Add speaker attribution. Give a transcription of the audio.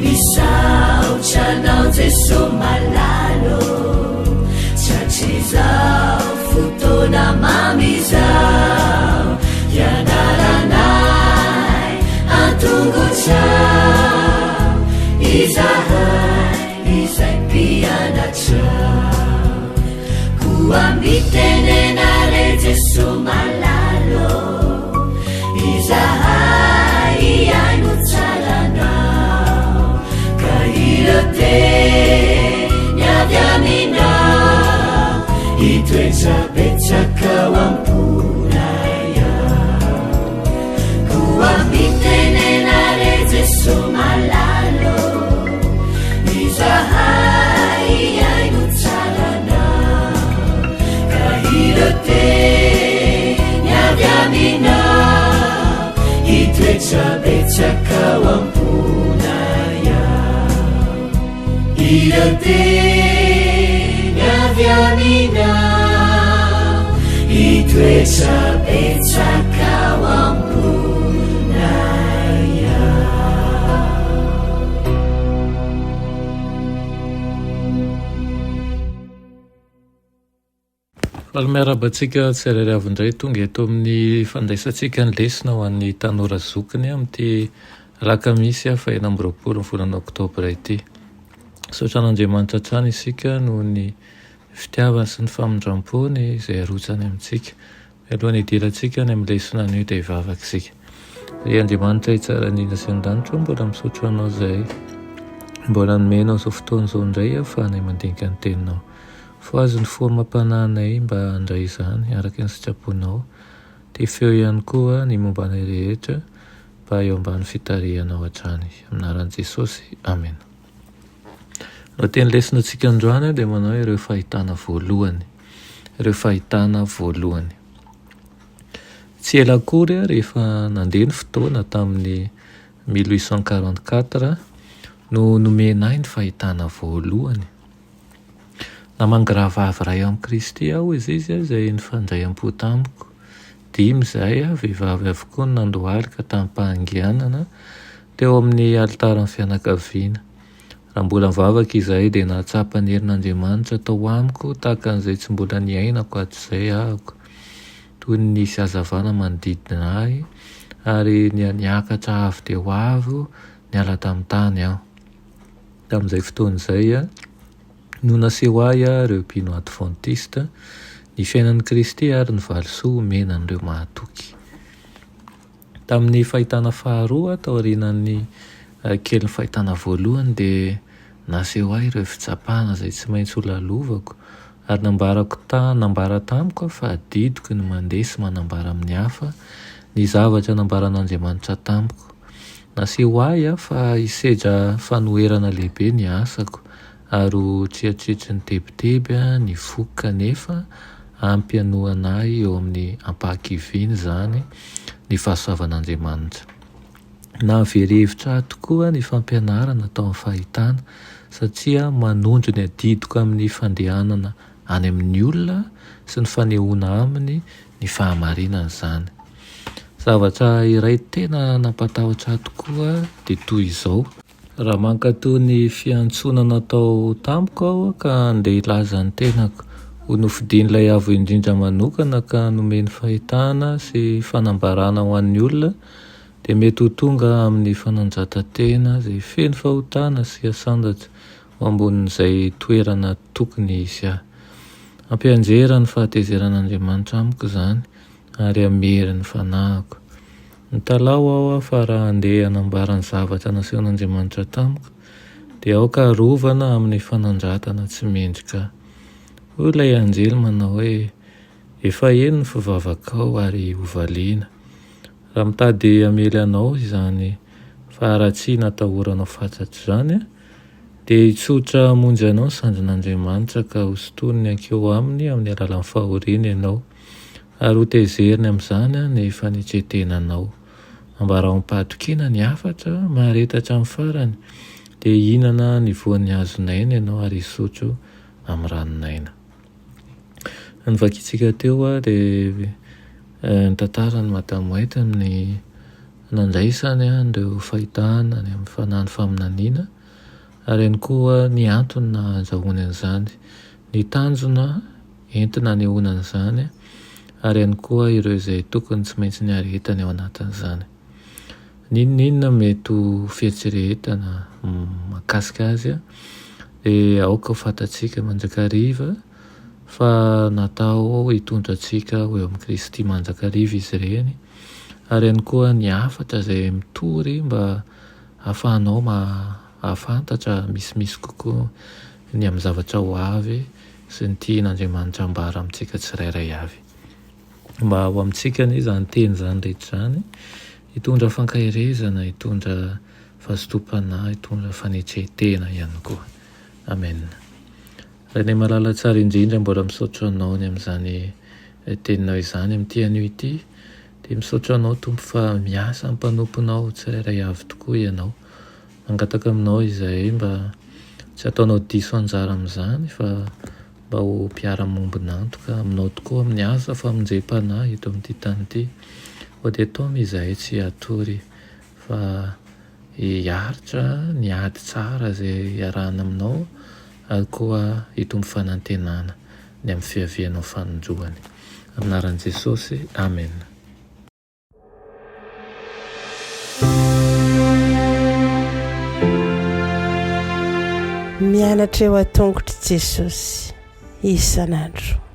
Speaker 1: Misaotranao Jeso malalo Tsatrizao fotoana mamizao Ianaranay antongotrao Izahay izay mpianatrao Koa mitenenare Jeso malalo Izahay iaino tsaranao Ka iroteny avy aminao Itoetrapetsaka ao am-ponay ao Koa mitenenare Jeso malalo Izahay iaino tsaranao Ka iroteny avy aminao Itoetrapetsaka ao am-ponay ao Iroteny avy aminao Itoetrapetsaka ao am-ponay ao
Speaker 2: Miarabantsika tsirairay avy indray tonga eto amin'ny fandraisantsika ny lesona ho an'ny tanora zokiny amin'ity lakamisy faha 4 ny volana oktobra ity. Sotran'Andriamanitra hatrany isika noho ny fitiavany sy ny famindram-pony izay arotsany amintsika. Mialohan'ny hidirantsika ny amin'ny lesona anio dia hivavaka isika. Ry Andriamanitra hitsara indrindra sy ny lanitra mbola misotro anao izay mbola nomenao izao fotoana izao indray ahafahanay mandinika ny teninao. Fa azo ny foamam-pananay mba handray izany araka ny sitraponao. Dia feo ihany koa ny mombanay rehetra mba eo ambany fitarihanao hatrany. Aminaran'i Jesosy. Amen. Raha teny lesona antsika androany dia manao ireo fahitana voalohany. Ireo fahitana voalohany. Tsy ela akory rehefa nandeha ny fotoana tamin'ny 1844 no nomenay ny fahitana voalohany. Namangiravavy ray amin'ny Kristy aho izy izay nifandray am-po tamiko. 5 izay vehivavy avokoa no nandohalika tamin'ny fahangianana teo amin'ny alitaran'ny fianakaviana. Raha mbola mivavaka izay dia nahatsapa ny herin'Andriamanitra tao amiko tahaka an'izay tsy mbola niainako hatrizay ahako. Toy ny nisy hazavana manodidina ahy ary niakatra avy dia ho avo niala tamin'ny tany aho. Tamin'izay fotoana izay no naseho ahy ireo mpino adventista ny fiainan'i Kristy ary ny valisoa menan'ireo mahatoky. Tamin'ny fahitana faharoa tao aorianan'ny kely ny fahitana voalohany dia naseho ahy ireo fitsapana izay tsy maintsy ho lalovako ary nambara tamiko fa didiko ny mandeha sy manambara amin'ny hafa ny zavatra nambaran'Andriamanitra tamiko. Naseho ahy fa hisedra fanoherana lehibe ny asako ary tsy hatritry ny tebiteby ny voka nefa ampy hanohanay eo amin'ny ampahan-kiviny izany ny fahasoavan'Andriamanitra. Nahaverihevitra ahy tokoa ny fampianarana tao amin'ny fahitana satria manondro ny adidiko amin'ny fandehanana any amin'ny olona sy ny fanehoana aminy ny fahamarinana izany. Zavatra iray tena nampatahotra ahy tokoa dia toy izao. Raha mankatoa ny fiantsonana tao tamiko aho ka andeha hilaza ny tenako ho nofidian'ilay avo indrindra manokana ka nomeny fahitana sy fanambarana ho an'ny olona dia mety ho tonga amin'ny fananjatan-tena izay feno fahotana sy asandratra ho ambonin'izay toerana tokony isy ahy. Ampianjera ny fahatezeran'Andriamanitra amiko izany ary amery ny fanahiko. Nitalao aho fa raha andeha hanambara ny zavatra nasehon'Andriamanitra tamiko dia aoka rovana amin'ny fanandratana tsy mendrika. Hoy ilay anjely manao hoe efa eno ny fivavakao ary hovaliana. Raha mitady hamely anao izany faharatsiana atahoranao fatratra izany dia hitsotra hamonjy anao ny sandrin'Andriamanitra ka hosontoniny ankeo aminy amin'ny alalan'ny fahoriana ianao ary ho tezeriny amin'izany ny fanetretenanao. Ambara ho mipatokiana ny hafatra maharetatra amin'ny farany dia hihinana ny voan'ny hazonaina ianao ary hisotro amin'ny ranonaina. Ny vakitsika teo dia ny tantaran'i Madame White amin'ny nandraisany andreo fahitana ny amin'ny fanahny faminaniana, ary ihany koa ny antony na andrahony an'izany, ny tanjona entina ny honan'izany, ary ihany koa ireo izay tokony tsy maintsy ny arehetany ao anatin'izany. Ninninona mety ho fieritreretana mahakasika azy dia aoka ho fantatsika manjakariva fa natao hitondra antsika ho eo amin'ny Kristy manjakariva izy ireny, ary ihany koa ny hafatra izay mitory mba ahafahanao ahafantatra misimisy kokoa ny amin'ny zavatra ho avy sy ny tian'Andriamanitra ambara amintsika tsirairay avy. Mba ho amintsika ny izany teny izany rehetra izany hitondra fankahirezana, hitondra fahasitopana, hitondra fanetrehetena ihany koa. Amen. Raha ny malala tsara indrindra mbola misaotra anao ny amin'izany teninao izany amin'ity anio ity, dia misaotra anao Tompo fa miasa mpanomponao tsirairay avy tokoa ianao. Mangataka aminao izay mba tsy ataonao diso anjara amin'izany fa mba ho mpiara-mombona antoka aminao tokoa amin'ny asa famonjem-panahy eto amin'ity tany ity. Dia atao mizay tsy hatory fa hiaritra ny ady tsara izay iarahana aminao, ary koa hitombo fanantenana ny amin'ny fiavianao fanondroany. Amin'ny anaran'i Jesosy, amen.
Speaker 3: Mianatra eo an-tongotry Jesosy isan'andro.